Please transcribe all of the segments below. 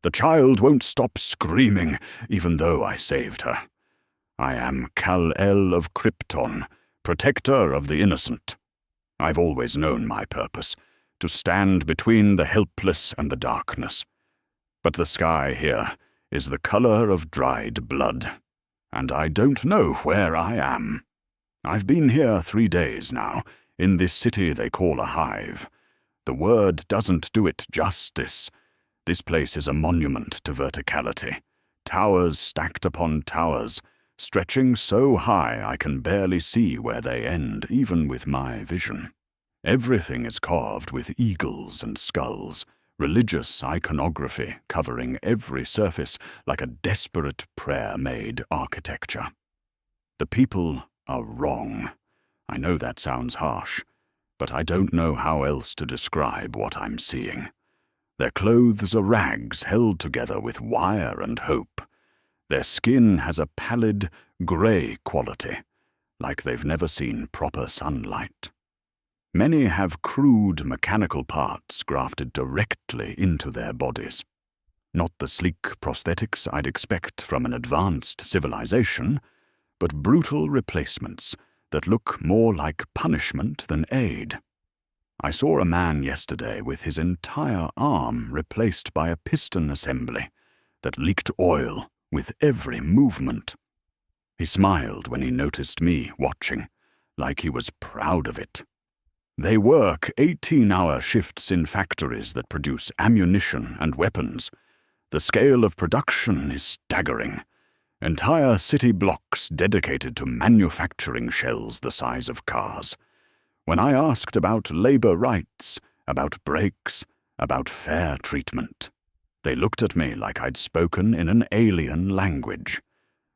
The child won't stop screaming, even though I saved her. I am Kal-El of Krypton, protector of the innocent. I've always known my purpose, to stand between the helpless and the darkness. But the sky here is the color of dried blood, and I don't know where I am. I've been here 3 days now, in this city they call a hive. The word doesn't do it justice. This place is a monument to verticality. Towers stacked upon towers, stretching so high I can barely see where they end, even with my vision. Everything is carved with eagles and skulls, religious iconography covering every surface like a desperate prayer-made architecture. The people are wrong. I know that sounds harsh, but I don't know how else to describe what I'm seeing. Their clothes are rags held together with wire and hope. Their skin has a pallid, grey quality, like they've never seen proper sunlight. Many have crude mechanical parts grafted directly into their bodies. Not the sleek prosthetics I'd expect from an advanced civilization, but brutal replacements that look more like punishment than aid. I saw a man yesterday with his entire arm replaced by a piston assembly that leaked oil with every movement. He smiled when he noticed me watching, like he was proud of it. They work 18-hour shifts in factories that produce ammunition and weapons. The scale of production is staggering. Entire city blocks dedicated to manufacturing shells the size of cars. When I asked about labor rights, about breaks, about fair treatment, they looked at me like I'd spoken in an alien language.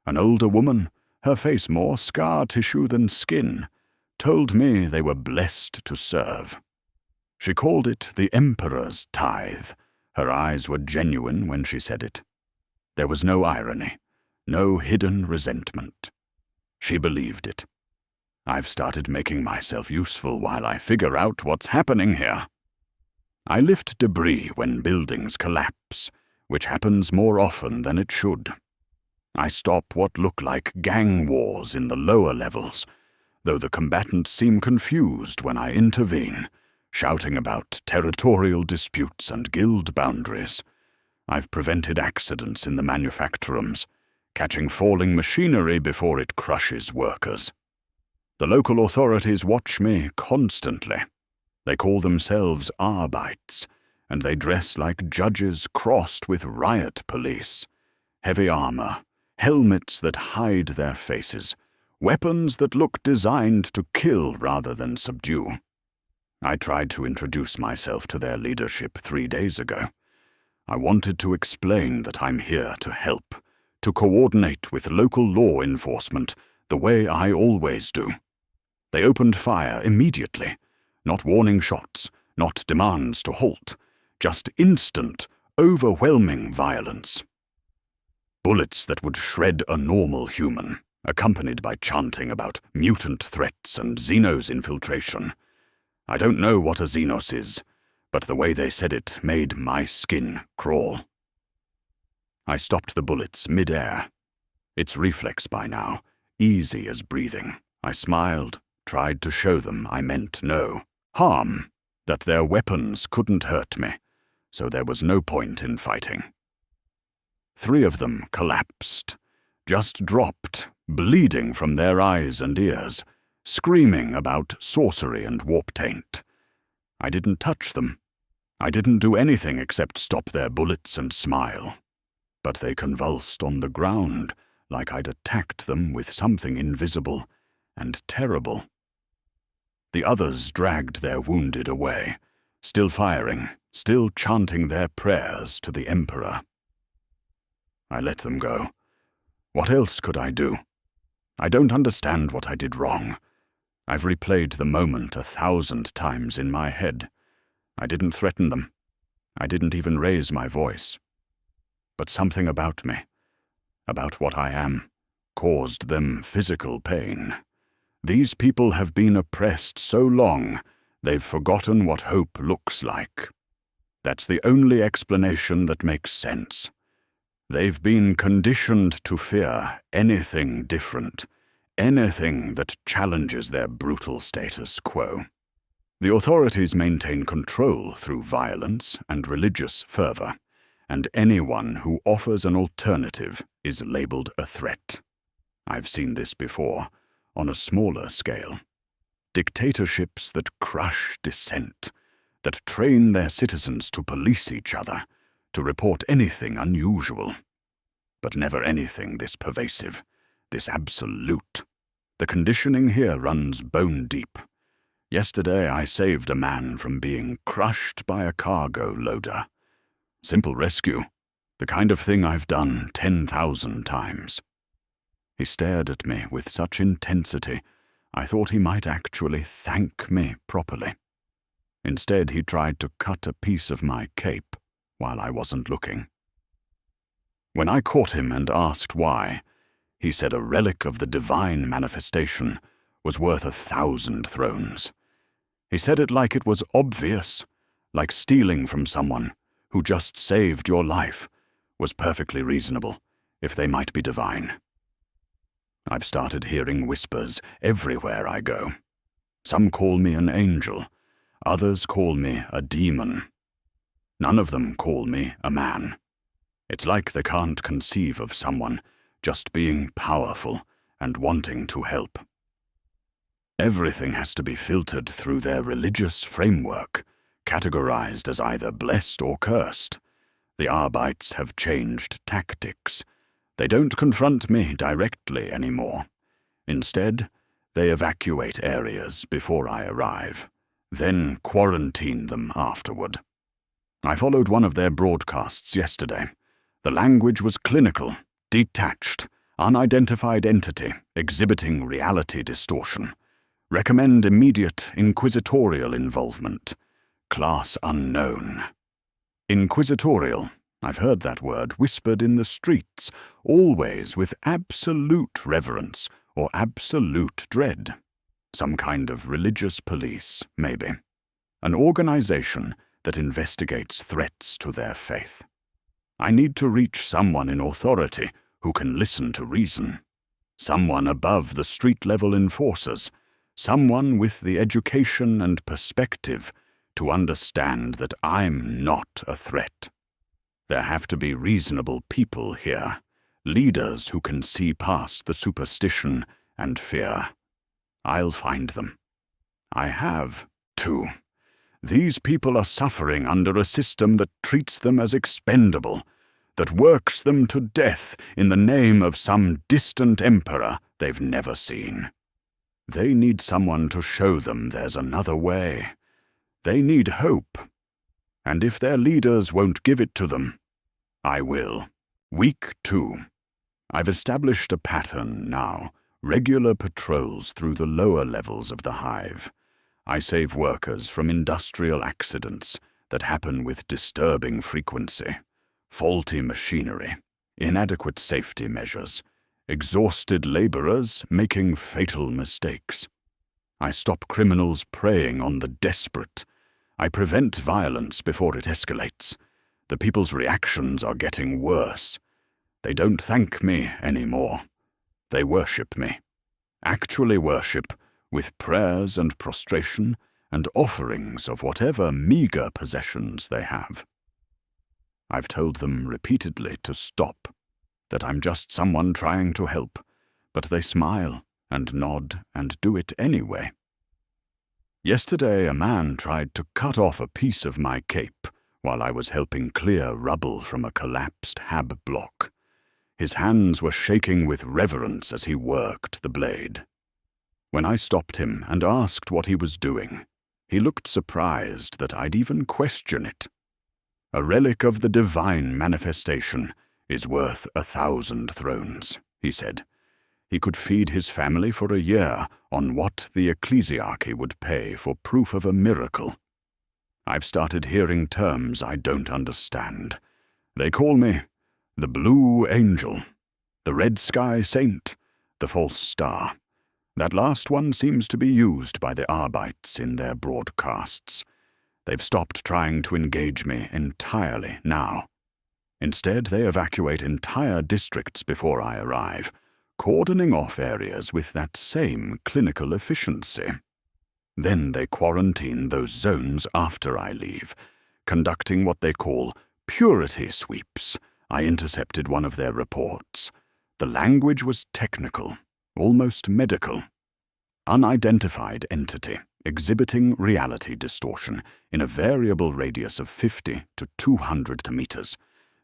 An older woman, her face more scar tissue than skin, told me they were blessed to serve. She called it the Emperor's tithe. Her eyes were genuine when she said it. There was no irony, no hidden resentment. She believed it. I've started making myself useful while I figure out what's happening here. I lift debris when buildings collapse, which happens more often than it should. I stop what look like gang wars in the lower levels, though the combatants seem confused when I intervene, shouting about territorial disputes and guild boundaries. I've prevented accidents in the manufactorums, catching falling machinery before it crushes workers. The local authorities watch me constantly. They call themselves Arbites, and they dress like judges crossed with riot police. Heavy armor, helmets that hide their faces, weapons that look designed to kill rather than subdue. I tried to introduce myself to their leadership 3 days ago. I wanted to explain that I'm here to help, to coordinate with local law enforcement the way I always do. They opened fire immediately, not warning shots, not demands to halt, just instant, overwhelming violence. Bullets that would shred a normal human, accompanied by chanting about mutant threats and Xenos infiltration. I don't know what a Xenos is, but the way they said it made my skin crawl. I stopped the bullets mid-air. It's reflex by now, easy as breathing. I smiled, tried to show them I meant no harm, that their weapons couldn't hurt me, so there was no point in fighting. 3 of them collapsed, just dropped, bleeding from their eyes and ears, screaming about sorcery and warp taint. I didn't touch them. I didn't do anything except stop their bullets and smile. But they convulsed on the ground like I'd attacked them with something invisible and terrible. The others dragged their wounded away, still firing, still chanting their prayers to the Emperor. I let them go. What else could I do? I don't understand what I did wrong. I've replayed the moment 1,000 times in my head. I didn't threaten them. I didn't even raise my voice. But something about me, about what I am, caused them physical pain. These people have been oppressed so long, they've forgotten what hope looks like. That's the only explanation that makes sense. They've been conditioned to fear anything different, anything that challenges their brutal status quo. The authorities maintain control through violence and religious fervor, and anyone who offers an alternative is labeled a threat. I've seen this before, on a smaller scale. Dictatorships that crush dissent, that train their citizens to police each other, to report anything unusual. But never anything this pervasive, this absolute. The conditioning here runs bone deep. Yesterday I saved a man from being crushed by a cargo loader. Simple rescue, the kind of thing I've done 10,000 times. He stared at me with such intensity, I thought he might actually thank me properly. Instead, he tried to cut a piece of my cape while I wasn't looking. When I caught him and asked why, he said a relic of the divine manifestation was worth 1,000 thrones. He said it like it was obvious, like stealing from someone who just saved your life was perfectly reasonable if they might be divine. I've started hearing whispers everywhere I go. Some call me an angel, others call me a demon. None of them call me a man. It's like they can't conceive of someone just being powerful and wanting to help. Everything has to be filtered through their religious framework, categorized as either blessed or cursed. The Arbites have changed tactics. They don't confront me directly anymore. Instead, they evacuate areas before I arrive, then quarantine them afterward. I followed one of their broadcasts yesterday. The language was clinical, detached, unidentified entity exhibiting reality distortion. Recommend immediate inquisitorial involvement. Class unknown. Inquisitorial. I've heard that word whispered in the streets, always with absolute reverence or absolute dread. Some kind of religious police, maybe. An organization that investigates threats to their faith. I need to reach someone in authority who can listen to reason. Someone above the street-level enforcers. Someone with the education and perspective to understand that I'm not a threat. There have to be reasonable people here, leaders who can see past the superstition and fear. I'll find them. I have, too. These people are suffering under a system that treats them as expendable, that works them to death in the name of some distant emperor they've never seen. They need someone to show them there's another way. They need hope. And if their leaders won't give it to them, I will. Week 2. I've established a pattern now, regular patrols through the lower levels of the hive. I save workers from industrial accidents that happen with disturbing frequency, faulty machinery, inadequate safety measures, exhausted laborers making fatal mistakes. I stop criminals preying on the desperate. I prevent violence before it escalates. The people's reactions are getting worse. They don't thank me anymore. They worship me. Actually worship, with prayers and prostration and offerings of whatever meager possessions they have. I've told them repeatedly to stop, that I'm just someone trying to help, but they smile and nod and do it anyway. Yesterday a man tried to cut off a piece of my cape while I was helping clear rubble from a collapsed hab block. His hands were shaking with reverence as he worked the blade. When I stopped him and asked what he was doing, he looked surprised that I'd even question it. A relic of the divine manifestation is worth 1,000 thrones, he said. He could feed his family for a year on what the ecclesiarchy would pay for proof of a miracle. I've started hearing terms I don't understand. They call me the Blue Angel, the Red Sky Saint, the False Star. That last one seems to be used by the Arbites in their broadcasts. They've stopped trying to engage me entirely now. Instead, they evacuate entire districts before I arrive, cordoning off areas with that same clinical efficiency. Then they quarantine those zones after I leave, conducting what they call purity sweeps. I intercepted one of their reports. The language was technical, almost medical. Unidentified entity, exhibiting reality distortion in a variable radius of 50 to 200 meters.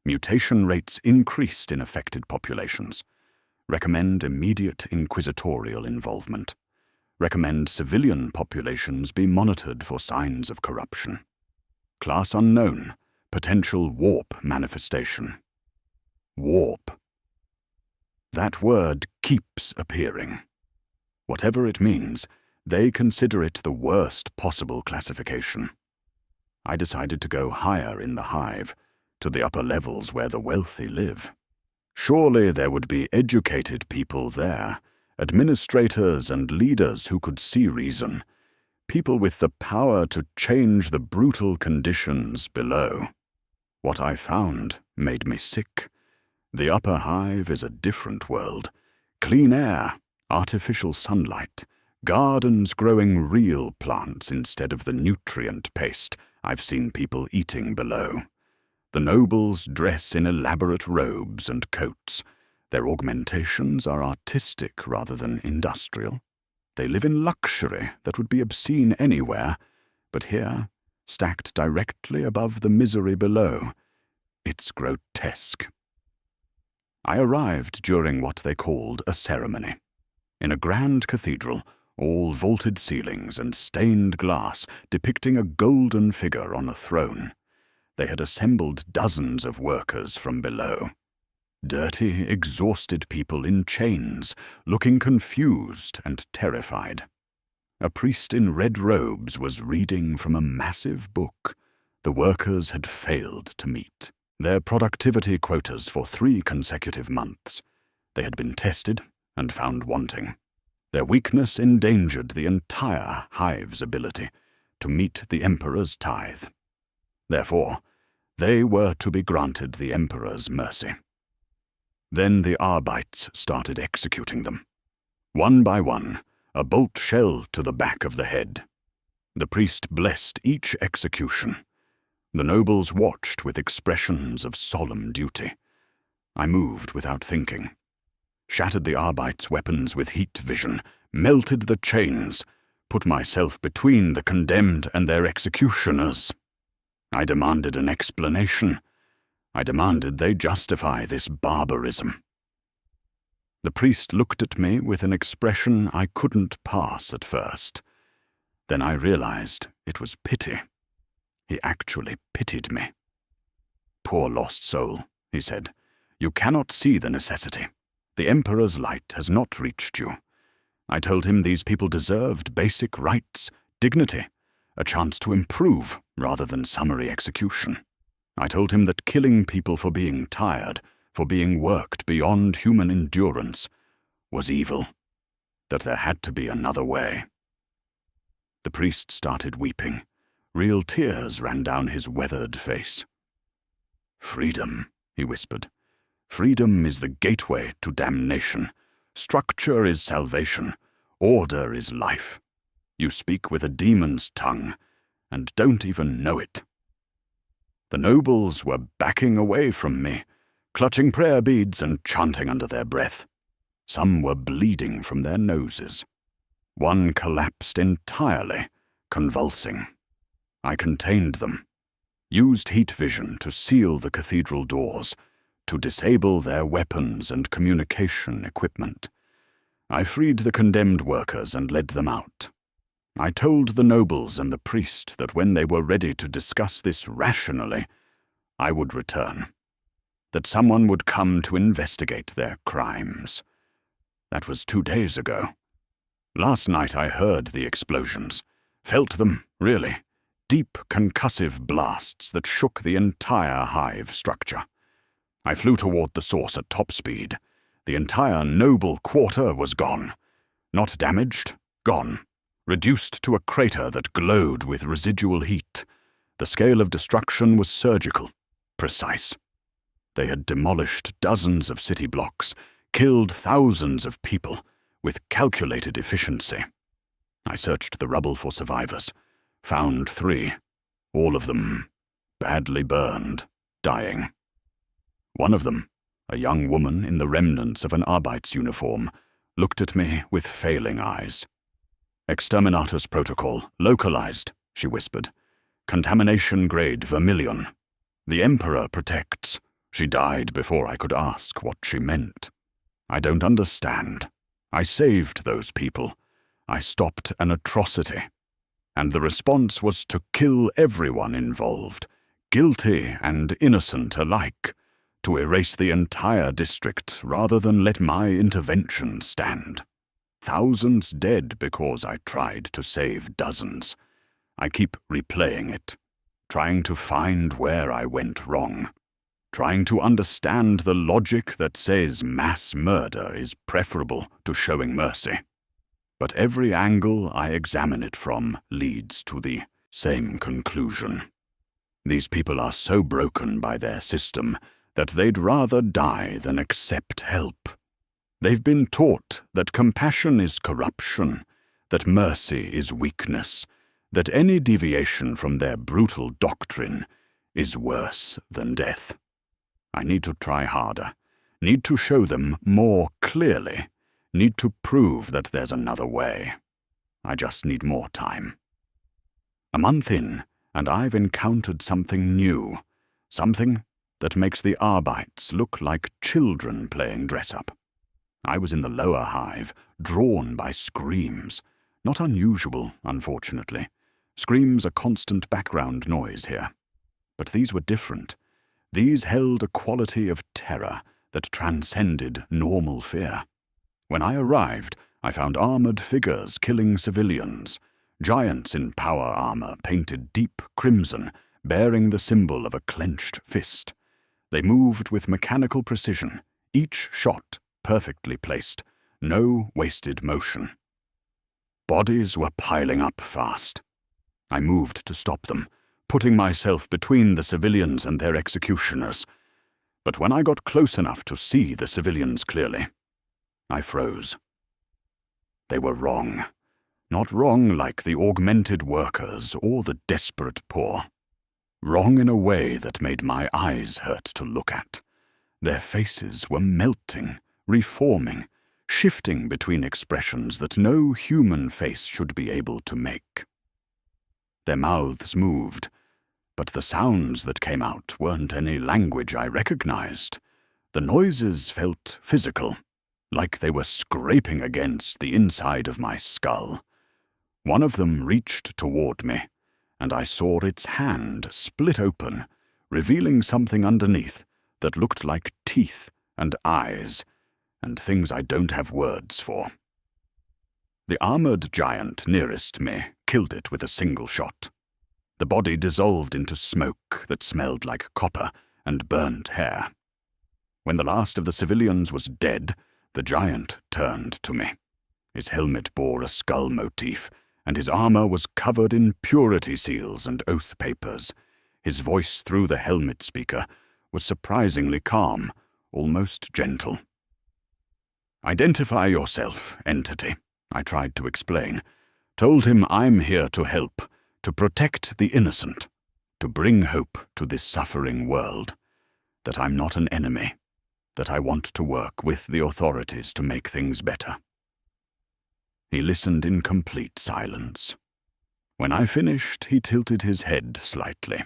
Mutation rates increased in affected populations. Recommend immediate inquisitorial involvement. Recommend civilian populations be monitored for signs of corruption. Class unknown. Potential warp manifestation. Warp. That word keeps appearing. Whatever it means, they consider it the worst possible classification. I decided to go higher in the hive, to the upper levels where the wealthy live. Surely there would be educated people there, administrators and leaders who could see reason, people with the power to change the brutal conditions below. What I found made me sick. The upper hive is a different world. Clean air, artificial sunlight, gardens growing real plants instead of the nutrient paste I've seen people eating below. The nobles dress in elaborate robes and coats. Their augmentations are artistic rather than industrial. They live in luxury that would be obscene anywhere, but here, stacked directly above the misery below, it's grotesque. I arrived during what they called a ceremony. In a grand cathedral, all vaulted ceilings and stained glass depicting a golden figure on a throne. They had assembled dozens of workers from below. Dirty, exhausted people in chains, looking confused and terrified. A priest in red robes was reading from a massive book the workers had failed to meet. Their productivity quotas for 3 consecutive months. They had been tested and found wanting. Their weakness endangered the entire hive's ability to meet the Emperor's tithe. Therefore, they were to be granted the Emperor's mercy. Then the Arbites started executing them. One by one, a bolt shell to the back of the head. The priest blessed each execution. The nobles watched with expressions of solemn duty. I moved without thinking. Shattered the Arbites' weapons with heat vision, melted the chains, put myself between the condemned and their executioners. I demanded an explanation. I demanded they justify this barbarism. The priest looked at me with an expression I couldn't pass at first. Then I realized it was pity. He actually pitied me. "Poor lost soul," he said. "You cannot see the necessity. The Emperor's light has not reached you." I told him these people deserved basic rights, dignity, a chance to improve rather than summary execution. I told him that killing people for being tired, for being worked beyond human endurance, was evil, that there had to be another way. The priest started weeping. Real tears ran down his weathered face. "Freedom," he whispered. "Freedom is the gateway to damnation. Structure is salvation. Order is life. You speak with a demon's tongue, and don't even know it." The nobles were backing away from me, clutching prayer beads and chanting under their breath. Some were bleeding from their noses. One collapsed entirely, convulsing. I contained them, used heat vision to seal the cathedral doors, to disable their weapons and communication equipment. I freed the condemned workers and led them out. I told the nobles and the priest that when they were ready to discuss this rationally, I would return. That someone would come to investigate their crimes. That was 2 days ago. Last night I heard the explosions. Felt them, really. Deep concussive blasts that shook the entire hive structure. I flew toward the source at top speed. The entire noble quarter was gone. Not damaged, gone. Reduced to a crater that glowed with residual heat. The scale of destruction was surgical, precise. They had demolished dozens of city blocks, killed thousands of people, with calculated efficiency. I searched the rubble for survivors, found 3, all of them badly burned, dying. One of them, a young woman in the remnants of an Arbeits uniform, looked at me with failing eyes. "Exterminatus protocol, localized," she whispered. "Contamination grade vermilion. The Emperor protects." She died before I could ask what she meant. I don't understand. I saved those people. I stopped an atrocity. And the response was to kill everyone involved, guilty and innocent alike, to erase the entire district rather than let my intervention stand. Thousands dead because I tried to save dozens. I keep replaying it, trying to find where I went wrong, trying to understand the logic that says mass murder is preferable to showing mercy. But every angle I examine it from leads to the same conclusion. These people are so broken by their system that they'd rather die than accept help. They've been taught that compassion is corruption, that mercy is weakness, that any deviation from their brutal doctrine is worse than death. I need to try harder, need to show them more clearly, need to prove that there's another way. I just need more time. A month in, and I've encountered something new, something that makes the Arbeits look like children playing dress-up. I was in the lower hive, drawn by screams. Not unusual, unfortunately. Screams are constant background noise here. But these were different. These held a quality of terror that transcended normal fear. When I arrived, I found armored figures killing civilians, giants in power armor painted deep crimson, bearing the symbol of a clenched fist. They moved with mechanical precision, each shot perfectly placed, no wasted motion. Bodies were piling up fast. I moved to stop them, putting myself between the civilians and their executioners. But when I got close enough to see the civilians clearly, I froze. They were wrong. Not wrong like the augmented workers or the desperate poor. Wrong in a way that made my eyes hurt to look at. Their faces were melting, reforming, shifting between expressions that no human face should be able to make. Their mouths moved, but the sounds that came out weren't any language I recognized. The noises felt physical, like they were scraping against the inside of my skull. One of them reached toward me, and I saw its hand split open, revealing something underneath that looked like teeth and eyes, and things I don't have words for. The armored giant nearest me killed it with a single shot. The body dissolved into smoke that smelled like copper and burnt hair. When the last of the civilians was dead, the giant turned to me. His helmet bore a skull motif, and his armor was covered in purity seals and oath papers. His voice through the helmet speaker was surprisingly calm, almost gentle. "Identify yourself, entity," I tried to explain. Told him I'm here to help, to protect the innocent, to bring hope to this suffering world, that I'm not an enemy, that I want to work with the authorities to make things better. He listened in complete silence. When I finished, he tilted his head slightly.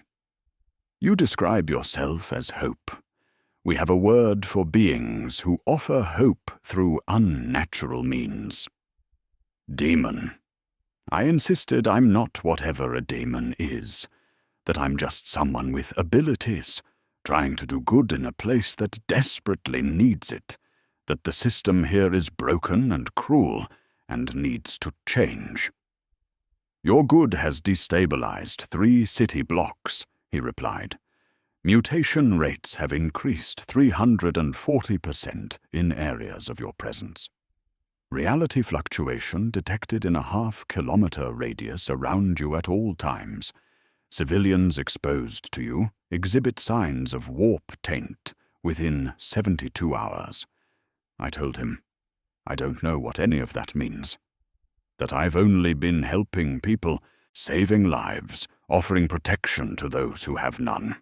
"You describe yourself as hope. We have a word for beings who offer hope through unnatural means. Demon. I insisted I'm not whatever a demon is, that I'm just someone with abilities, trying to do good in a place that desperately needs it, that the system here is broken and cruel and needs to change." "Your good has destabilized 3 city blocks," he replied. "Mutation rates have increased 340% in areas of your presence. Reality fluctuation detected in a half-kilometer radius around you at all times. Civilians exposed to you exhibit signs of warp taint within 72 hours. I told him, I don't know what any of that means. That I've only been helping people, saving lives, offering protection to those who have none.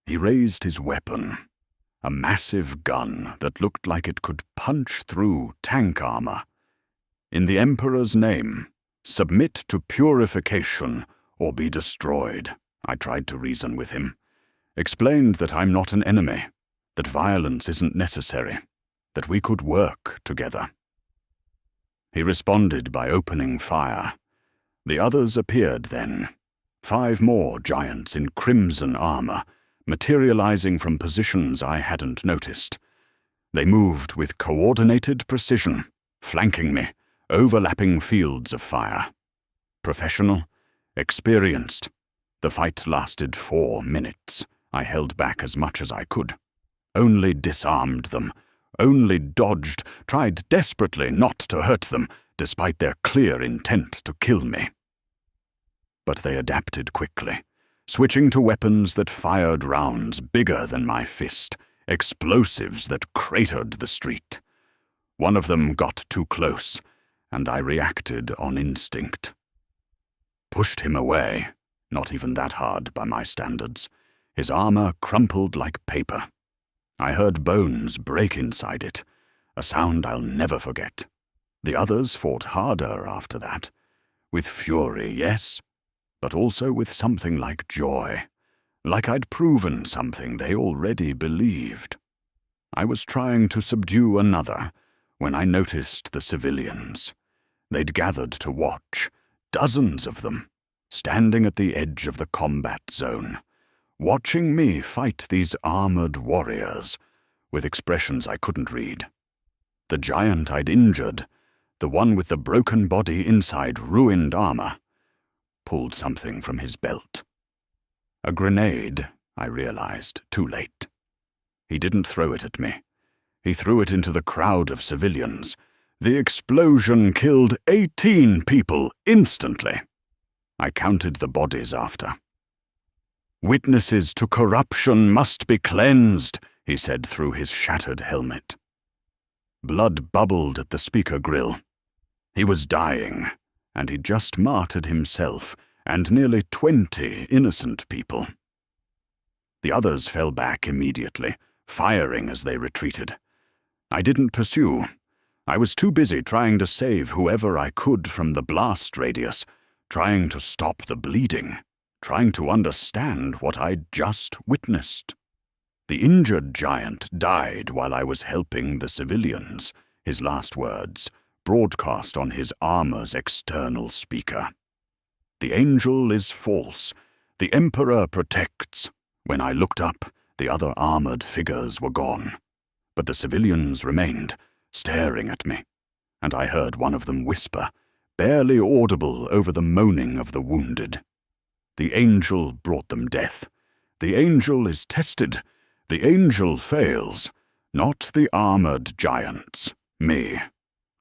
He raised his weapon, a massive gun that looked like it could punch through tank armor. In the Emperor's name, submit to purification or be destroyed, I tried to reason with him. Explained that I'm not an enemy, that violence isn't necessary, that we could work together. He responded by opening fire. The others appeared then. 5 more giants in crimson armor, materializing from positions I hadn't noticed. They moved with coordinated precision, flanking me, overlapping fields of fire. Professional, experienced. The fight lasted 4 minutes. I held back as much as I could. Only disarmed them, only dodged, tried desperately not to hurt them, despite their clear intent to kill me. But they adapted quickly, switching to weapons that fired rounds bigger than my fist, explosives that cratered the street. One of them got too close, and I reacted on instinct. Pushed him away, not even that hard by my standards. His armor crumpled like paper. I heard bones break inside it, a sound I'll never forget. The others fought harder after that, with fury, yes, but also with something like joy, like I'd proven something they already believed. I was trying to subdue another when I noticed the civilians. They'd gathered to watch, dozens of them, standing at the edge of the combat zone, watching me fight these armored warriors, with expressions I couldn't read. The giant I'd injured, the one with the broken body inside ruined armor, pulled something from his belt. A grenade, I realized, too late. He didn't throw it at me. He threw it into the crowd of civilians. The explosion killed 18 people instantly. I counted the bodies after. Witnesses to corruption must be cleansed, he said through his shattered helmet. Blood bubbled at the speaker grill. He was dying, and he'd just martyred himself and nearly 20 innocent people. The others fell back immediately, firing as they retreated. I didn't pursue. I was too busy trying to save whoever I could from the blast radius, trying to stop the bleeding, trying to understand what I'd just witnessed. The injured giant died while I was helping the civilians, his last words, broadcast on his armor's external speaker. The angel is false. The Emperor protects. When I looked up, the other armored figures were gone, but the civilians remained, staring at me, and I heard one of them whisper, barely audible over the moaning of the wounded. The angel brought them death. The angel is tested. The angel fails, not the armored giants, me.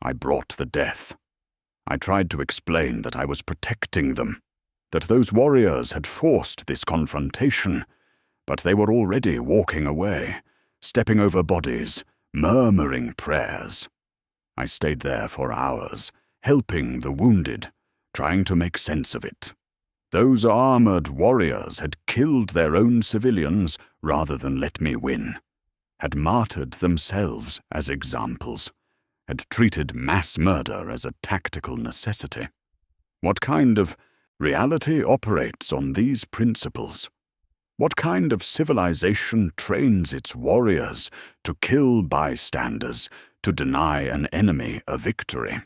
I brought the death. I tried to explain that I was protecting them, that those warriors had forced this confrontation, but they were already walking away, stepping over bodies, murmuring prayers. I stayed there for hours, helping the wounded, trying to make sense of it. Those armored warriors had killed their own civilians rather than let me win, had martyred themselves as examples, had treated mass murder as a tactical necessity. What kind of reality operates on these principles? What kind of civilization trains its warriors to kill bystanders, to deny an enemy a victory?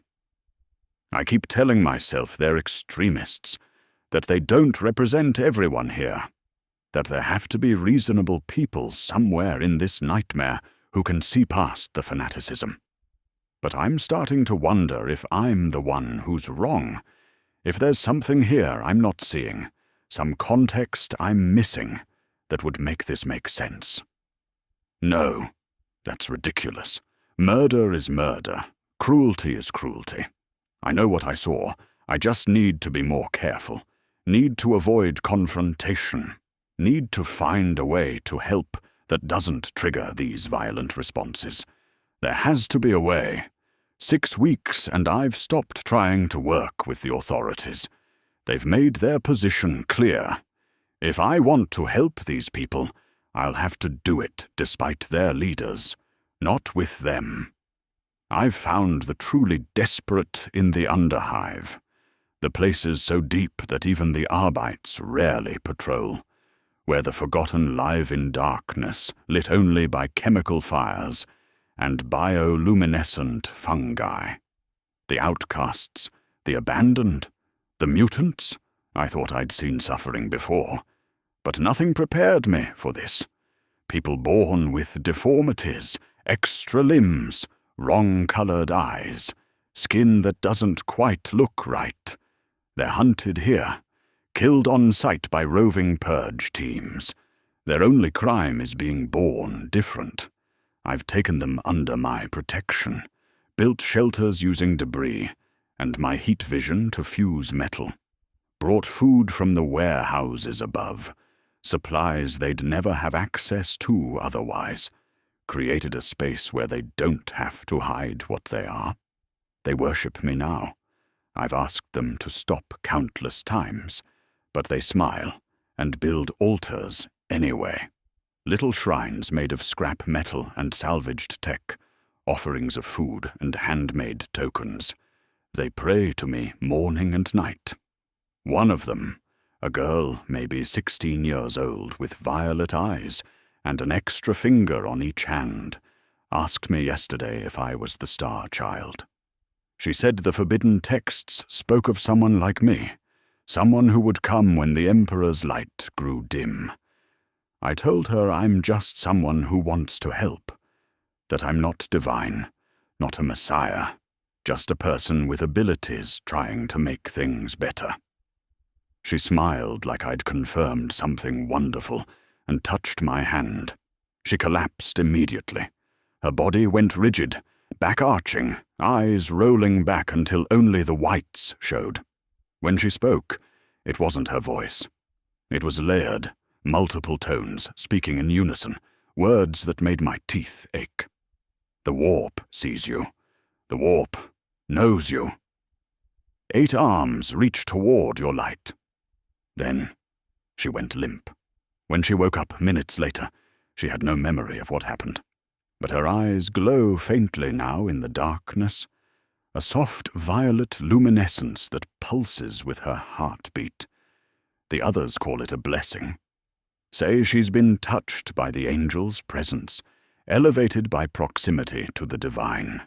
I keep telling myself they're extremists, that they don't represent everyone here, that there have to be reasonable people somewhere in this nightmare who can see past the fanaticism. But I'm starting to wonder if I'm the one who's wrong, if there's something here I'm not seeing, some context I'm missing that would make this make sense. No, that's ridiculous. Murder is murder. Cruelty is cruelty. I know what I saw. I just need to be more careful. Need to avoid confrontation. Need to find a way to help that doesn't trigger these violent responses. There has to be a way. 6 weeks and I've stopped trying to work with the authorities. They've made their position clear. If I want to help these people, I'll have to do it despite their leaders, not with them. I've found the truly desperate in the Underhive. The places so deep that even the Arbites rarely patrol, where the forgotten live in darkness, lit only by chemical fires and bioluminescent fungi. The outcasts, the abandoned, the mutants. I thought I'd seen suffering before, but nothing prepared me for this. People born with deformities, extra limbs, wrong-colored eyes, skin that doesn't quite look right. They're hunted here, killed on sight by roving purge teams. Their only crime is being born different. I've taken them under my protection, built shelters using debris, and my heat vision to fuse metal. Brought food from the warehouses above, supplies they'd never have access to otherwise. Created a space where they don't have to hide what they are. They worship me now. I've asked them to stop countless times, but they smile and build altars anyway. Little shrines made of scrap metal and salvaged tech, offerings of food and handmade tokens. They pray to me morning and night. One of them, a girl maybe 16 years old with violet eyes and an extra finger on each hand, asked me yesterday if I was the Star Child. She said the forbidden texts spoke of someone like me, someone who would come when the Emperor's light grew dim. I told her I'm just someone who wants to help, that I'm not divine, not a messiah, just a person with abilities trying to make things better. She smiled like I'd confirmed something wonderful and touched my hand. She collapsed immediately. Her body went rigid, back arching, eyes rolling back until only the whites showed. When she spoke, it wasn't her voice. It was layered, multiple tones speaking in unison, words that made my teeth ache. The warp sees you. The warp knows you. 8 arms reach toward your light. Then she went limp. When she woke up minutes later, she had no memory of what happened. But her eyes glow faintly now in the darkness, a soft violet luminescence that pulses with her heartbeat. The others call it a blessing. Say she's been touched by the angel's presence, elevated by proximity to the divine.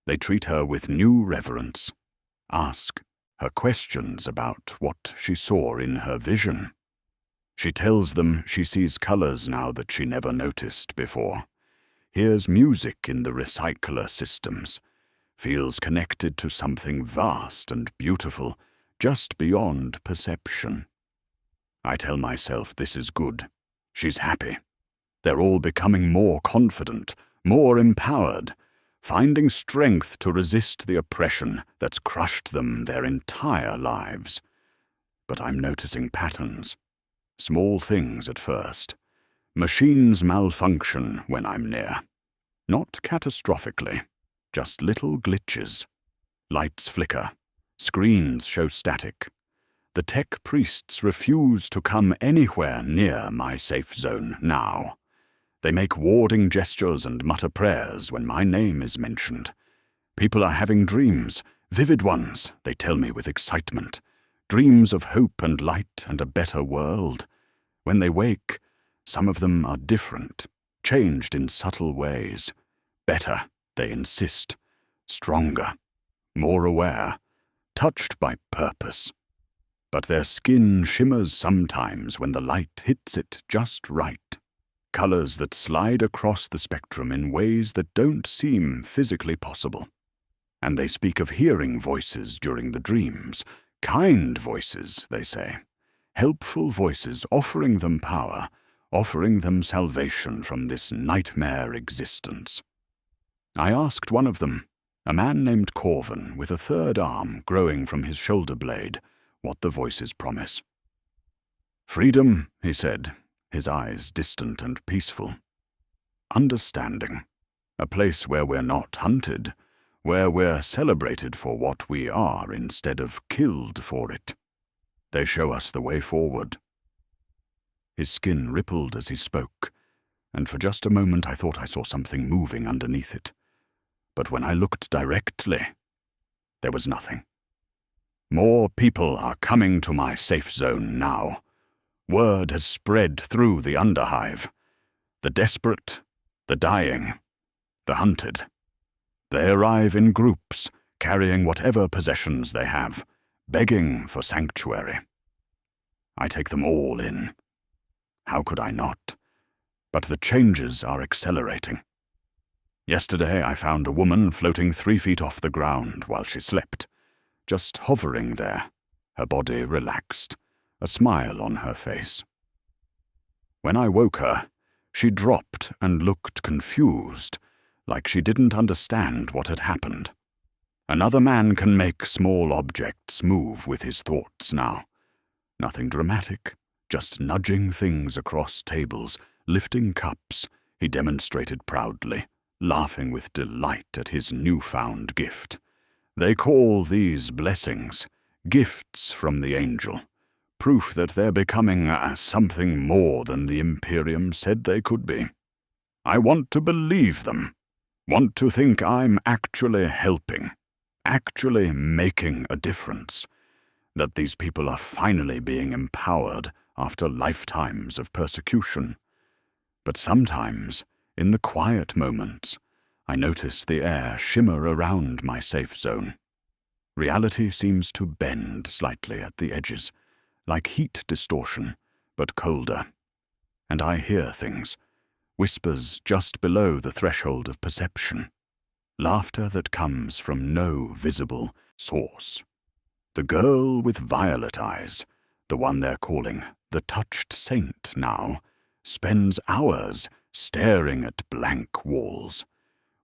They treat her with new reverence. Ask her questions about what she saw in her vision. She tells them she sees colors now that she never noticed before, hears music in the recycler systems, feels connected to something vast and beautiful, just beyond perception. I tell myself this is good. She's happy. They're all becoming more confident, more empowered, finding strength to resist the oppression that's crushed them their entire lives. But I'm noticing patterns. Small things at first. Machines malfunction when I'm near. Not catastrophically, just little glitches. Lights flicker. Screens show static. The tech priests refuse to come anywhere near my safe zone now. They make warding gestures and mutter prayers when my name is mentioned. People are having dreams, vivid ones, they tell me with excitement. Dreams of hope and light and a better world. When they wake, some of them are different, changed in subtle ways. Better, they insist. Stronger, more aware, touched by purpose. But their skin shimmers sometimes when the light hits it just right. Colors that slide across the spectrum in ways that don't seem physically possible. And they speak of hearing voices during the dreams. Kind voices, they say. Helpful voices offering them power, offering them salvation from this nightmare existence. I asked one of them, a man named Corvin with a third arm growing from his shoulder blade, what the voices promise. Freedom, he said, his eyes distant and peaceful. Understanding. A place where we're not hunted, where we're celebrated for what we are instead of killed for it. They show us the way forward. His skin rippled as he spoke, and for just a moment I thought I saw something moving underneath it. But when I looked directly, there was nothing. More people are coming to my safe zone now. Word has spread through the underhive. The desperate, the dying, the hunted. They arrive in groups, carrying whatever possessions they have, begging for sanctuary. I take them all in. How could I not? But the changes are accelerating. Yesterday I found a woman floating 3 feet off the ground while she slept, just hovering there, her body relaxed, a smile on her face. When I woke her, she dropped and looked confused, like she didn't understand what had happened. Another man can make small objects move with his thoughts now. Nothing dramatic, just nudging things across tables, lifting cups, he demonstrated proudly, laughing with delight at his newfound gift. They call these blessings gifts from the angel, proof that they're becoming something more than the Imperium said they could be. I want to believe them, want to think I'm actually helping, actually making a difference, that these people are finally being empowered after lifetimes of persecution. But sometimes, in the quiet moments, I notice the air shimmer around my safe zone. Reality seems to bend slightly at the edges, like heat distortion, but colder. And I hear things, whispers just below the threshold of perception, laughter that comes from no visible source. The girl with violet eyes, the one they're calling the touched saint now, spends hours staring at blank walls.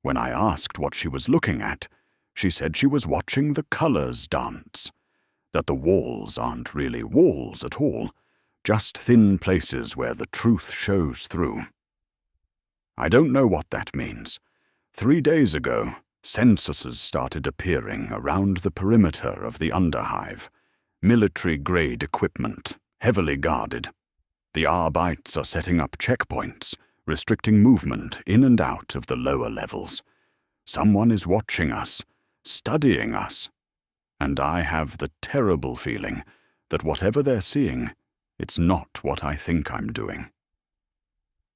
When I asked what she was looking at, she said she was watching the colors dance, that the walls aren't really walls at all, just thin places where the truth shows through. I don't know what that means. 3 days ago, censuses started appearing around the perimeter of the underhive, military-grade equipment, heavily guarded. The Arbites are setting up checkpoints, restricting movement in and out of the lower levels. Someone is watching us, studying us, and I have the terrible feeling that whatever they're seeing, it's not what I think I'm doing.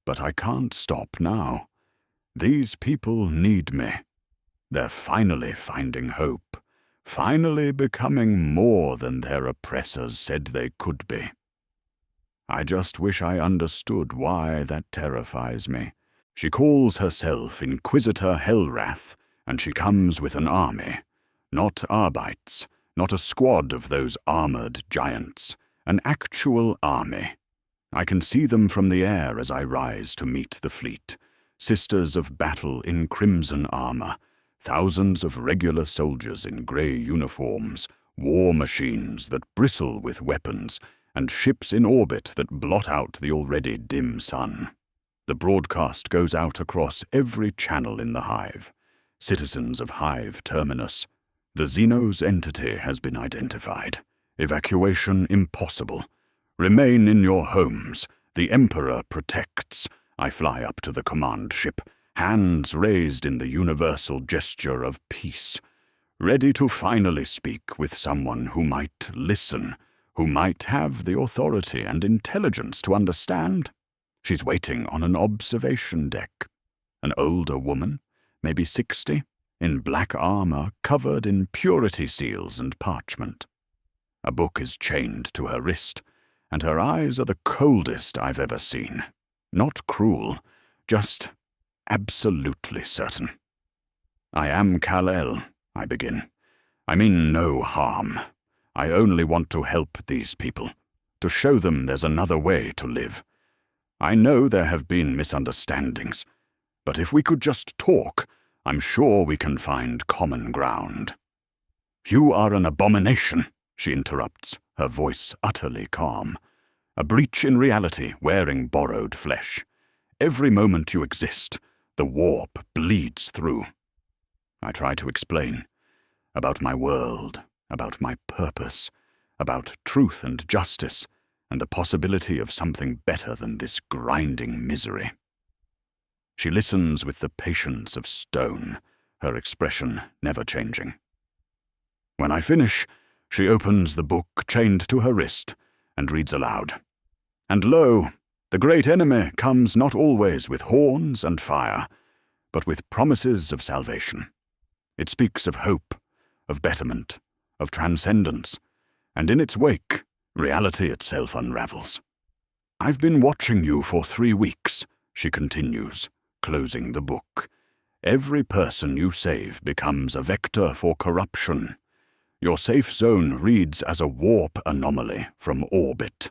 But I can't stop now. These people need me. They're finally finding hope, finally becoming more than their oppressors said they could be. I just wish I understood why that terrifies me. She calls herself Inquisitor Hellwrath, and she comes with an army. Not Arbites, not a squad of those armored giants, an actual army. I can see them from the air as I rise to meet the fleet, sisters of battle in crimson armor, thousands of regular soldiers in grey uniforms, war machines that bristle with weapons, and ships in orbit that blot out the already dim sun. The broadcast goes out across every channel in the hive. Citizens of Hive Terminus. The Xenos entity has been identified. Evacuation impossible. Remain in your homes. The Emperor protects. I fly up to the command ship, hands raised in the universal gesture of peace, ready to finally speak with someone who might listen, who might have the authority and intelligence to understand. She's waiting on an observation deck. An older woman, maybe 60, in black armor covered in purity seals and parchment. A book is chained to her wrist, and her eyes are the coldest I've ever seen. Not cruel, just absolutely certain. I am Kal-El, I begin. I mean no harm. I only want to help these people, to show them there's another way to live. I know there have been misunderstandings, but if we could just talk, I'm sure we can find common ground. You are an abomination, she interrupts, her voice utterly calm. A breach in reality wearing borrowed flesh. Every moment you exist, the warp bleeds through. I try to explain. About my world, about my purpose, about truth and justice, and the possibility of something better than this grinding misery. She listens with the patience of stone, her expression never changing. When I finish, she opens the book chained to her wrist and reads aloud. And lo, the great enemy comes not always with horns and fire, but with promises of salvation. It speaks of hope, of betterment, of transcendence, and in its wake, reality itself unravels. I've been watching you for 3 weeks, she continues, closing the book. Every person you save becomes a vector for corruption. Your safe zone reads as a warp anomaly from orbit.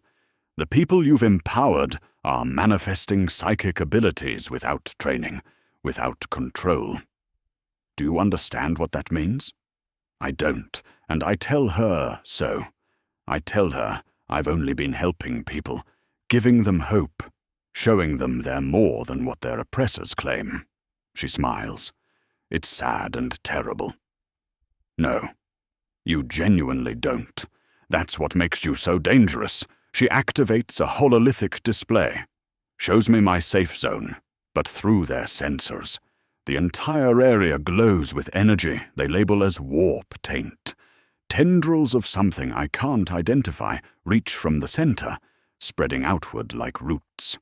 The people you've empowered are manifesting psychic abilities without training, without control. Do you understand what that means? I don't, and I tell her so. I tell her I've only been helping people, giving them hope, showing them they're more than what their oppressors claim. She smiles. It's sad and terrible. No, you genuinely don't. That's what makes you so dangerous. She activates a hololithic display, shows me my safe zone, but through their sensors. The entire area glows with energy they label as warp taint. Tendrils of something I can't identify reach from the center, spreading outward like roots.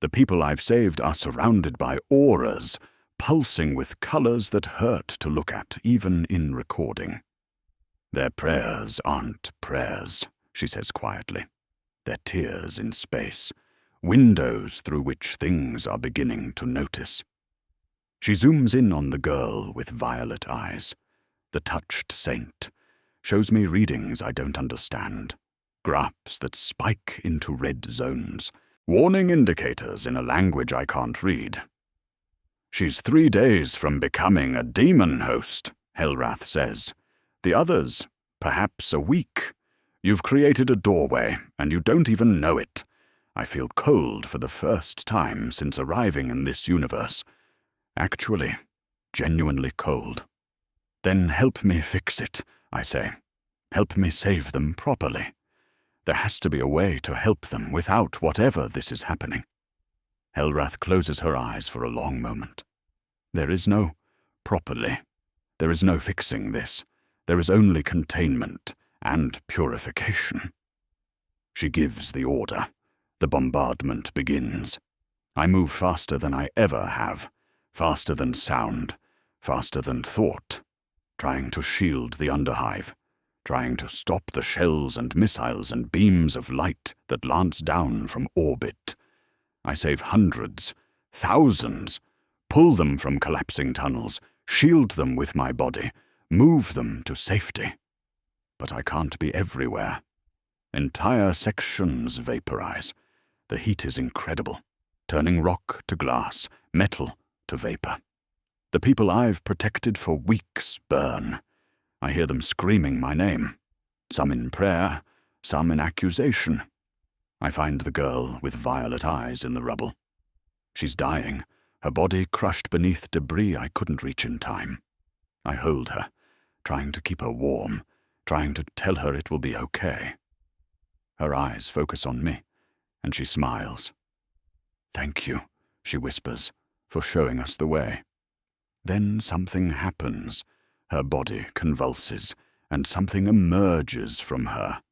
The people I've saved are surrounded by auras, pulsing with colors that hurt to look at, even in recording. Their prayers aren't prayers, she says quietly. They're tears in space, windows through which things are beginning to notice. She zooms in on the girl with violet eyes, the touched saint, shows me readings I don't understand, graphs that spike into red zones, warning indicators in a language I can't read. She's 3 days from becoming a demon host, Hellrath says. The others, perhaps a week. You've created a doorway, and you don't even know it. I feel cold for the first time since arriving in this universe. Actually, genuinely cold. Then help me fix it, I say. Help me save them properly. There has to be a way to help them without whatever this is happening. Hellrath closes her eyes for a long moment. There is no properly. There is no fixing this. There is only containment and purification. She gives the order. The bombardment begins. I move faster than I ever have. Faster than sound, faster than thought, trying to shield the underhive, trying to stop the shells and missiles and beams of light that lance down from orbit. I save hundreds, thousands, pull them from collapsing tunnels, shield them with my body, move them to safety. But I can't be everywhere. Entire sections vaporize. The heat is incredible, turning rock to glass, metal to vapor. The people I've protected for weeks burn. I hear them screaming my name, some in prayer, some in accusation. I find the girl with violet eyes in the rubble. She's dying, her body crushed beneath debris I couldn't reach in time. I hold her, trying to keep her warm, trying to tell her it will be okay. Her eyes focus on me, and she smiles. "Thank you," she whispers, "for showing us the way." Then something happens. Her body convulses, and something emerges from her.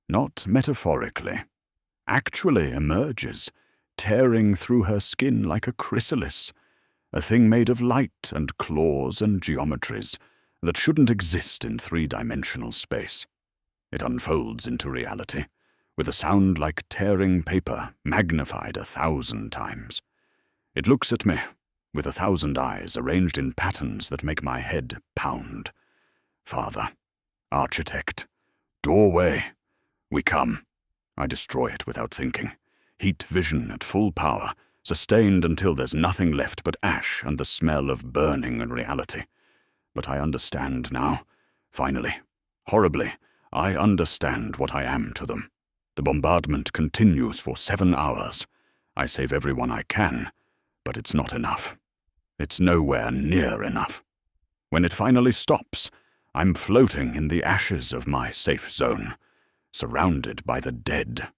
Not metaphorically. Actually emerges, tearing through her skin like a chrysalis, a thing made of light and claws and geometries that shouldn't exist in 3-dimensional space. It unfolds into reality, with a sound like tearing paper magnified 1,000 times. It looks at me, with 1,000 eyes arranged in patterns that make my head pound. Father, architect, doorway, we come. I destroy it without thinking. Heat vision at full power, sustained until there's nothing left but ash and the smell of burning in reality. But I understand now. Finally, horribly, I understand what I am to them. The bombardment continues for 7 hours. I save everyone I can, but it's not enough. It's nowhere near enough. When it finally stops, I'm floating in the ashes of my safe zone, surrounded by the dead,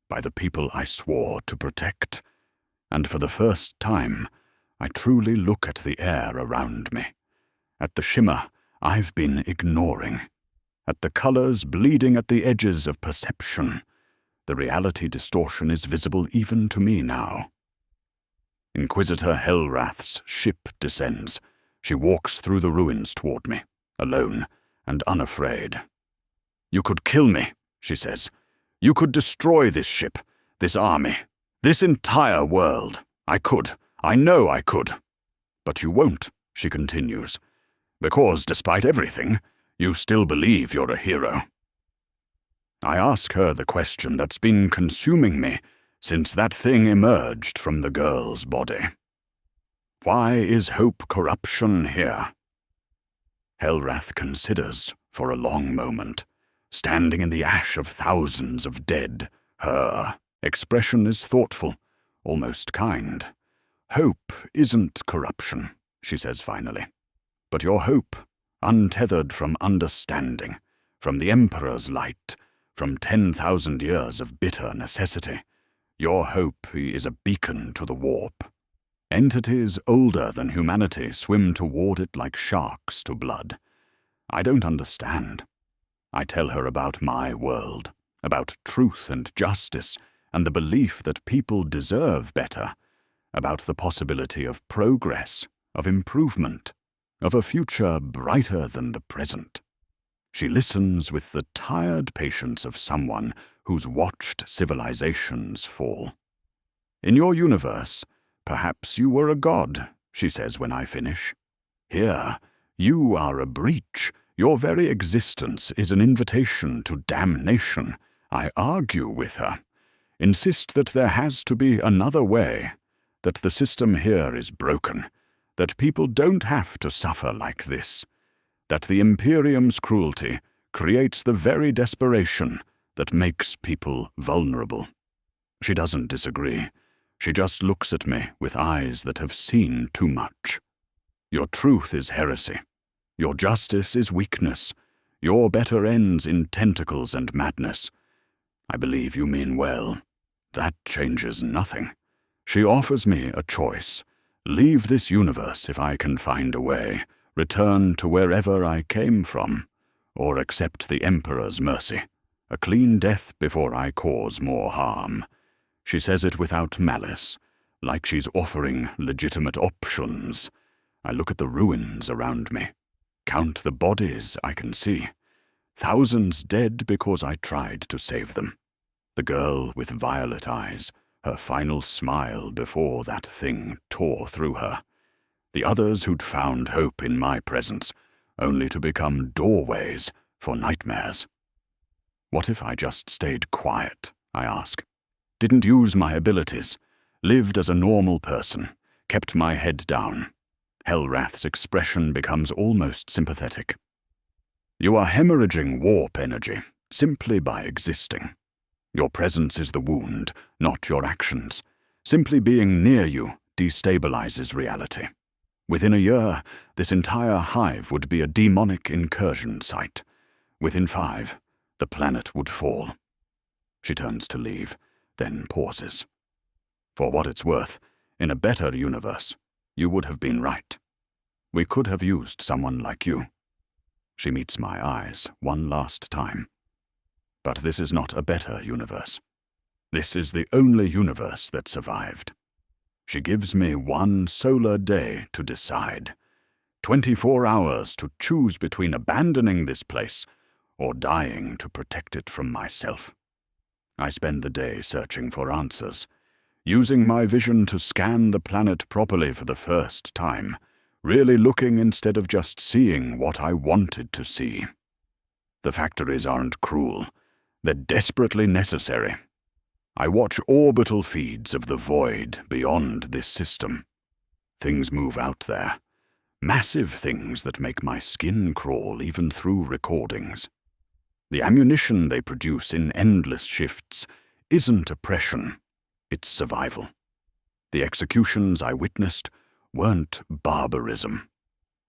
by the people I swore to protect. And for the first time, I truly look at the air around me, at the shimmer I've been ignoring, at the colors bleeding at the edges of perception. The reality distortion is visible even to me now. Inquisitor Hellrath's ship descends. She walks through the ruins toward me, alone and unafraid. "You could kill me," she says. "You could destroy this ship, this army, this entire world. I could. I know I could. But you won't," she continues, "because despite everything, you still believe you're a hero." I ask her the question that's been consuming me since that thing emerged from the girl's body. Why is hope corruption here? Hellrath considers for a long moment, standing in the ash of thousands of dead. Her expression is thoughtful, almost kind. "Hope isn't corruption," she says finally. "But your hope, untethered from understanding, from the Emperor's light, from 10,000 years of bitter necessity, your hope is a beacon to the warp. Entities older than humanity swim toward it like sharks to blood. I don't understand. I tell her about my world, about truth and justice, and the belief that people deserve better, about the possibility of progress, of improvement, of a future brighter than the present. She listens with the tired patience of someone who's watched civilizations fall. "In your universe, perhaps you were a god," she says when I finish. "Here, you are a breach. Your very existence is an invitation to damnation." I argue with her, insist that there has to be another way, that the system here is broken, that people don't have to suffer like this, that the Imperium's cruelty creates the very desperation that makes people vulnerable. She doesn't disagree. She just looks at me with eyes that have seen too much. "Your truth is heresy. Your justice is weakness. Your better ends in tentacles and madness. I believe you mean well. That changes nothing." She offers me a choice. Leave this universe if I can find a way, return to wherever I came from, or accept the Emperor's mercy, a clean death before I cause more harm. She says it without malice, like she's offering legitimate options. I look at the ruins around me, count the bodies I can see. Thousands dead because I tried to save them. The girl with violet eyes, her final smile before that thing tore through her. The others who'd found hope in my presence, only to become doorways for nightmares. What if I just stayed quiet, I ask? Didn't use my abilities, lived as a normal person, kept my head down. Hellrath's expression becomes almost sympathetic. "You are hemorrhaging warp energy, simply by existing. Your presence is the wound, not your actions. Simply being near you destabilizes reality. Within a year, this entire hive would be a demonic incursion site. Within 5, the planet would fall." She turns to leave, then pauses. "For what it's worth, in a better universe, you would have been right. We could have used someone like you." She meets my eyes one last time. "But this is not a better universe. This is the only universe that survived." She gives me 1 solar day to decide. 24 hours to choose between abandoning this place or dying to protect it from myself. I spend the day searching for answers, using my vision to scan the planet properly for the first time, really looking instead of just seeing what I wanted to see. The factories aren't cruel. They're desperately necessary. I watch orbital feeds of the void beyond this system. Things move out there. Massive things that make my skin crawl even through recordings. The ammunition they produce in endless shifts isn't oppression, it's survival. The executions I witnessed weren't barbarism.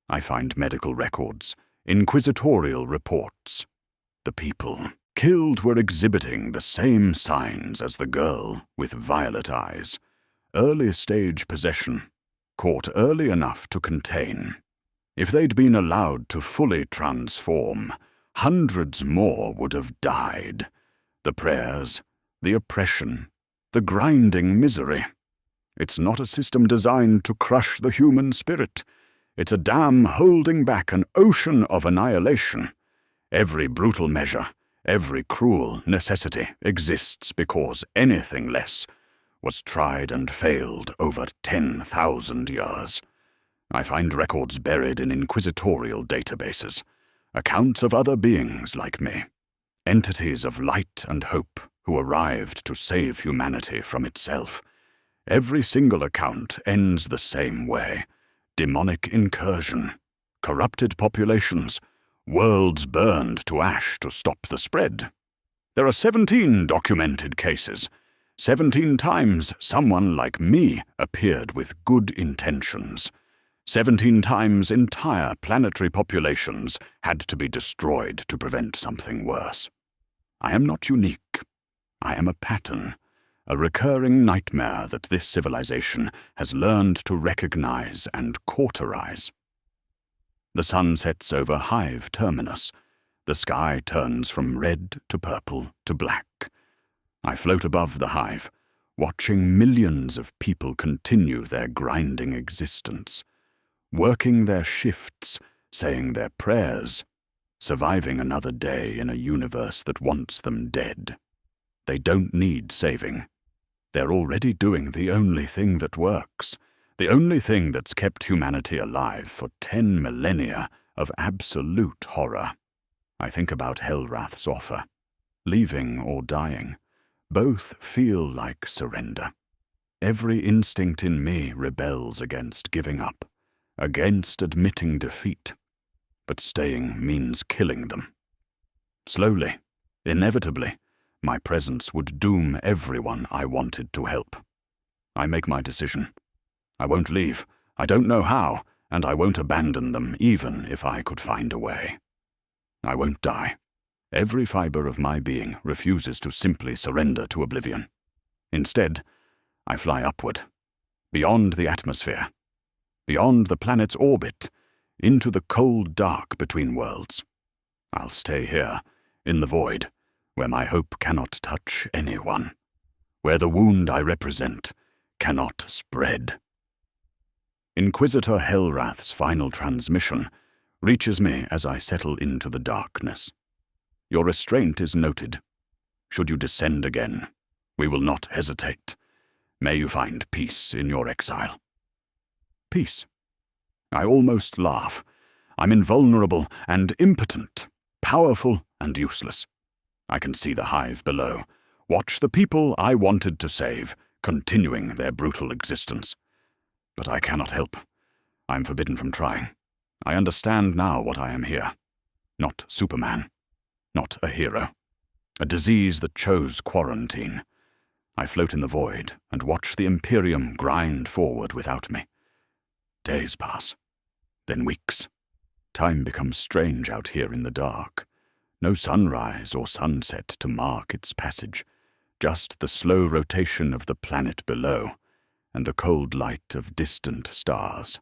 I find medical records, inquisitorial reports. The people killed were exhibiting the same signs as the girl with violet eyes. Early-stage possession, caught early enough to contain. If they'd been allowed to fully transform, hundreds more would have died. The prayers, the oppression, the grinding misery. It's not a system designed to crush the human spirit. It's a dam holding back an ocean of annihilation. Every brutal measure, every cruel necessity exists because anything less was tried and failed over 10,000 years. I find records buried in inquisitorial databases, accounts of other beings like me, entities of light and hope who arrived to save humanity from itself. Every single account ends the same way: demonic incursion, corrupted populations, worlds burned to ash to stop the spread. There are 17 documented cases. 17 times someone like me appeared with good intentions. 17 times entire planetary populations had to be destroyed to prevent something worse. I am not unique. I am a pattern, a recurring nightmare that this civilization has learned to recognize and cauterize. The sun sets over Hive Terminus. The sky turns from red to purple to black. I float above the hive, watching millions of people continue their grinding existence, working their shifts, saying their prayers, surviving another day in a universe that wants them dead. They don't need saving. They're already doing the only thing that works, the only thing that's kept humanity alive for 10 millennia of absolute horror. I think about Hellrath's offer, leaving or dying. Both feel like surrender. Every instinct in me rebels against giving up, against admitting defeat. But staying means killing them. Slowly, inevitably, my presence would doom everyone I wanted to help. I make my decision. I won't leave. I don't know how, and I won't abandon them even if I could find a way. I won't die. Every fiber of my being refuses to simply surrender to oblivion. Instead, I fly upward, beyond the atmosphere, beyond the planet's orbit, into the cold dark between worlds. I'll stay here, in the void, where my hope cannot touch anyone, where the wound I represent cannot spread. Inquisitor Hellrath's final transmission reaches me as I settle into the darkness. Your restraint is noted. Should you descend again, we will not hesitate. May you find peace in your exile. Peace. I almost laugh. I'm invulnerable and impotent, powerful and useless. I can see the hive below, watch the people I wanted to save, continuing their brutal existence. But I cannot help. I am forbidden from trying. I understand now what I am here. Not Superman. Not a hero. A disease that chose quarantine. I float in the void and watch the Imperium grind forward without me. Days pass. Then weeks. Time becomes strange out here in the dark. No sunrise or sunset to mark its passage. Just the slow rotation of the planet below and the cold light of distant stars.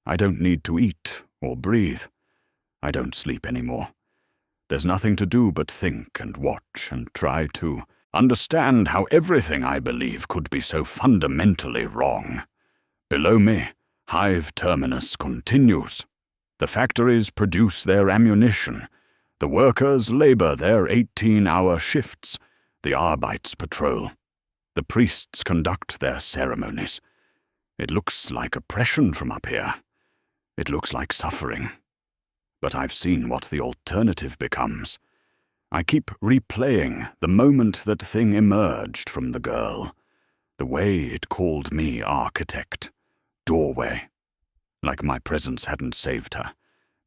I don't need to eat or breathe. I don't sleep anymore. There's nothing to do but think and watch and try to understand how everything I believe could be so fundamentally wrong. Below me, Hive Terminus continues. The factories produce their ammunition. The workers labor their 18-hour shifts. The Arbites patrol. The priests conduct their ceremonies. It looks like oppression from up here. It looks like suffering. But I've seen what the alternative becomes. I keep replaying the moment that thing emerged from the girl. The way it called me architect. Doorway. Like my presence hadn't saved her,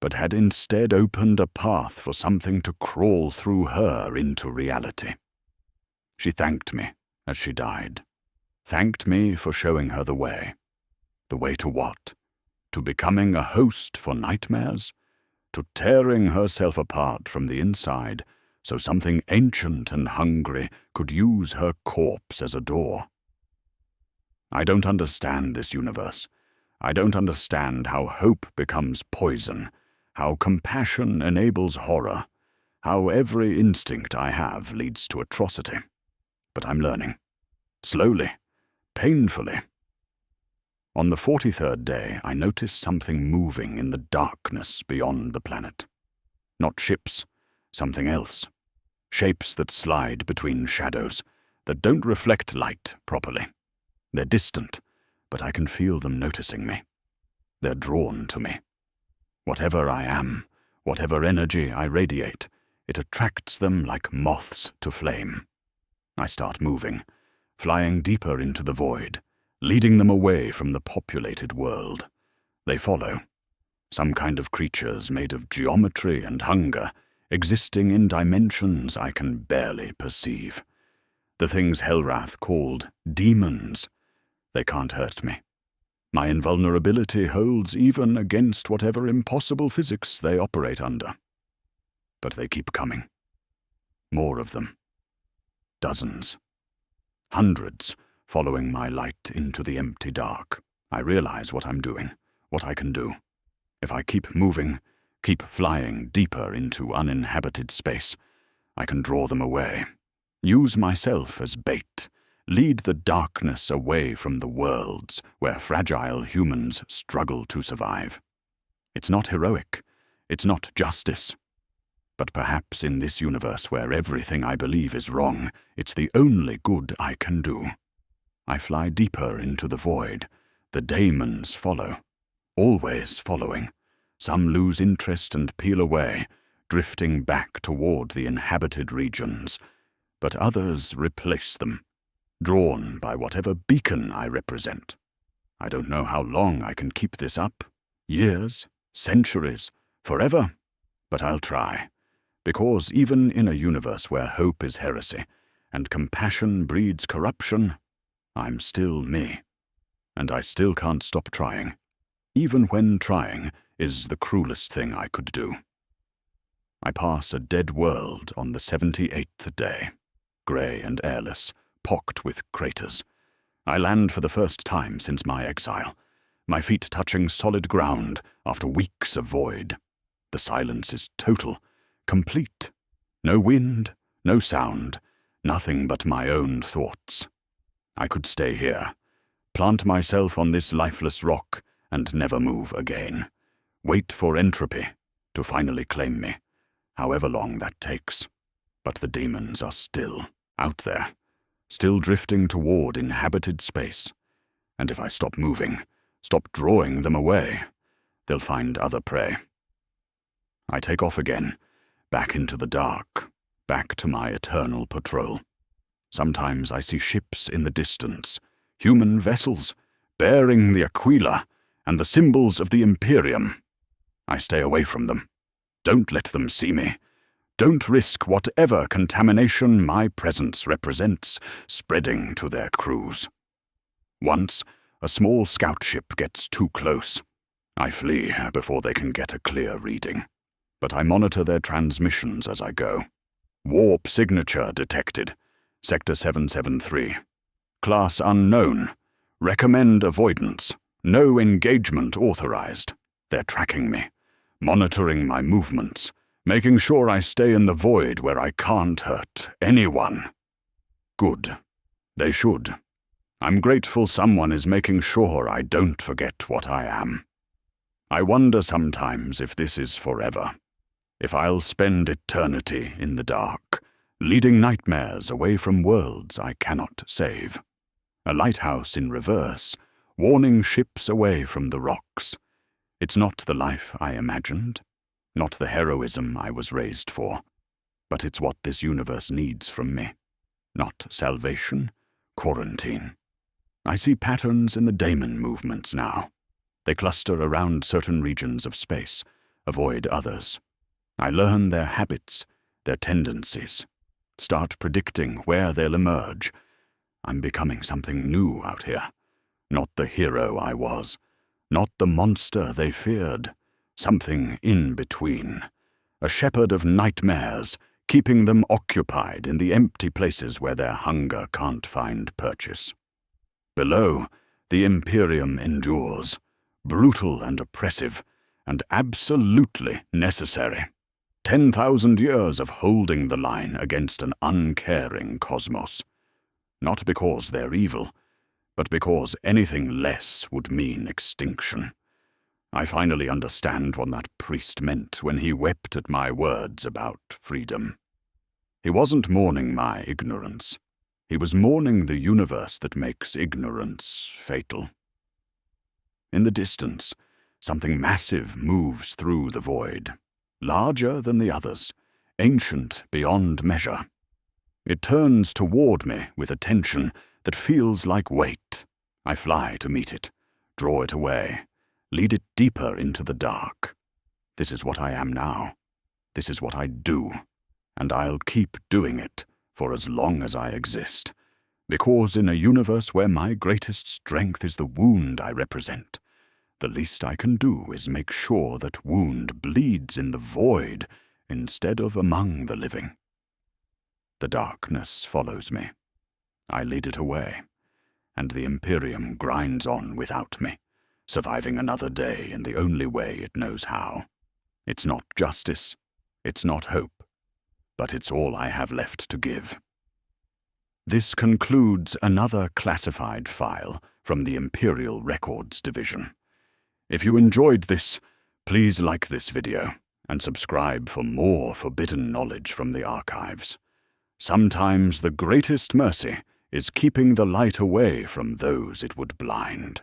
but had instead opened a path for something to crawl through her into reality. She thanked me as she died. Thanked me for showing her the way. The way to what? To becoming a host for nightmares? To tearing herself apart from the inside so something ancient and hungry could use her corpse as a door? I don't understand this universe. I don't understand how hope becomes poison, how compassion enables horror, how every instinct I have leads to atrocity. But I'm learning. Slowly. Painfully. On the 43rd day, I noticed something moving in the darkness beyond the planet. Not ships, something else. Shapes that slide between shadows, that don't reflect light properly. They're distant, but I can feel them noticing me. They're drawn to me. Whatever I am, whatever energy I radiate, it attracts them like moths to flame. I start moving, flying deeper into the void, leading them away from the populated world. They follow. Some kind of creatures made of geometry and hunger, existing in dimensions I can barely perceive. The things Hellwrath called demons. They can't hurt me. My invulnerability holds even against whatever impossible physics they operate under. But they keep coming. More of them. Dozens. Hundreds, following my light into the empty dark. I realize what I'm doing, what I can do. If I keep moving, keep flying deeper into uninhabited space, I can draw them away. Use myself as bait. Lead the darkness away from the worlds where fragile humans struggle to survive. It's not heroic. It's not justice. But perhaps in this universe where everything I believe is wrong, it's the only good I can do. I fly deeper into the void. The daemons follow. Always following. Some lose interest and peel away, drifting back toward the inhabited regions. But others replace them, drawn by whatever beacon I represent. I don't know how long I can keep this up. Years, centuries, forever. But I'll try. Because even in a universe where hope is heresy, and compassion breeds corruption, I'm still me. And I still can't stop trying, even when trying is the cruelest thing I could do. I pass a dead world on the 78th day, grey and airless, pocked with craters. I land for the first time since my exile, my feet touching solid ground after weeks of void. The silence is total, complete. No wind, no sound, nothing but my own thoughts. I could stay here, plant myself on this lifeless rock and never move again. Wait for entropy to finally claim me, however long that takes. But the demons are still out there, still drifting toward inhabited space. And if I stop moving, stop drawing them away, they'll find other prey. I take off again, back into the dark, back to my eternal patrol. Sometimes I see ships in the distance, human vessels, bearing the Aquila and the symbols of the Imperium. I stay away from them. Don't let them see me. Don't risk whatever contamination my presence represents spreading to their crews. Once, a small scout ship gets too close. I flee before they can get a clear reading. But I monitor their transmissions as I go. Warp signature detected. Sector 773. Class unknown. Recommend avoidance. No engagement authorized. They're tracking me, monitoring my movements, making sure I stay in the void where I can't hurt anyone. Good. They should. I'm grateful someone is making sure I don't forget what I am. I wonder sometimes if this is forever. If I'll spend eternity in the dark, leading nightmares away from worlds I cannot save. A lighthouse in reverse, warning ships away from the rocks. It's not the life I imagined, not the heroism I was raised for, but it's what this universe needs from me. Not salvation, quarantine. I see patterns in the daemon movements now. They cluster around certain regions of space, avoid others. I learn their habits, their tendencies, start predicting where they'll emerge. I'm becoming something new out here. Not the hero I was, not the monster they feared. Something in between. A shepherd of nightmares, keeping them occupied in the empty places where their hunger can't find purchase. Below, the Imperium endures, brutal and oppressive, and absolutely necessary. 10,000 years of holding the line against an uncaring cosmos. Not because they're evil, but because anything less would mean extinction. I finally understand what that priest meant when he wept at my words about freedom. He wasn't mourning my ignorance. He was mourning the universe that makes ignorance fatal. In the distance, something massive moves through the void, larger than the others, ancient beyond measure. It turns toward me with attention that feels like weight. I fly to meet it, draw it away, lead it deeper into the dark. This is what I am now. This is what I do, and I'll keep doing it for as long as I exist, because in a universe where my greatest strength is the wound I represent, the least I can do is make sure that wound bleeds in the void instead of among the living. The darkness follows me. I lead it away, and the Imperium grinds on without me, surviving another day in the only way it knows how. It's not justice, it's not hope, but it's all I have left to give. This concludes another classified file from the Imperial Records Division. If you enjoyed this, please like this video and subscribe for more forbidden knowledge from the archives. Sometimes the greatest mercy is keeping the light away from those it would blind.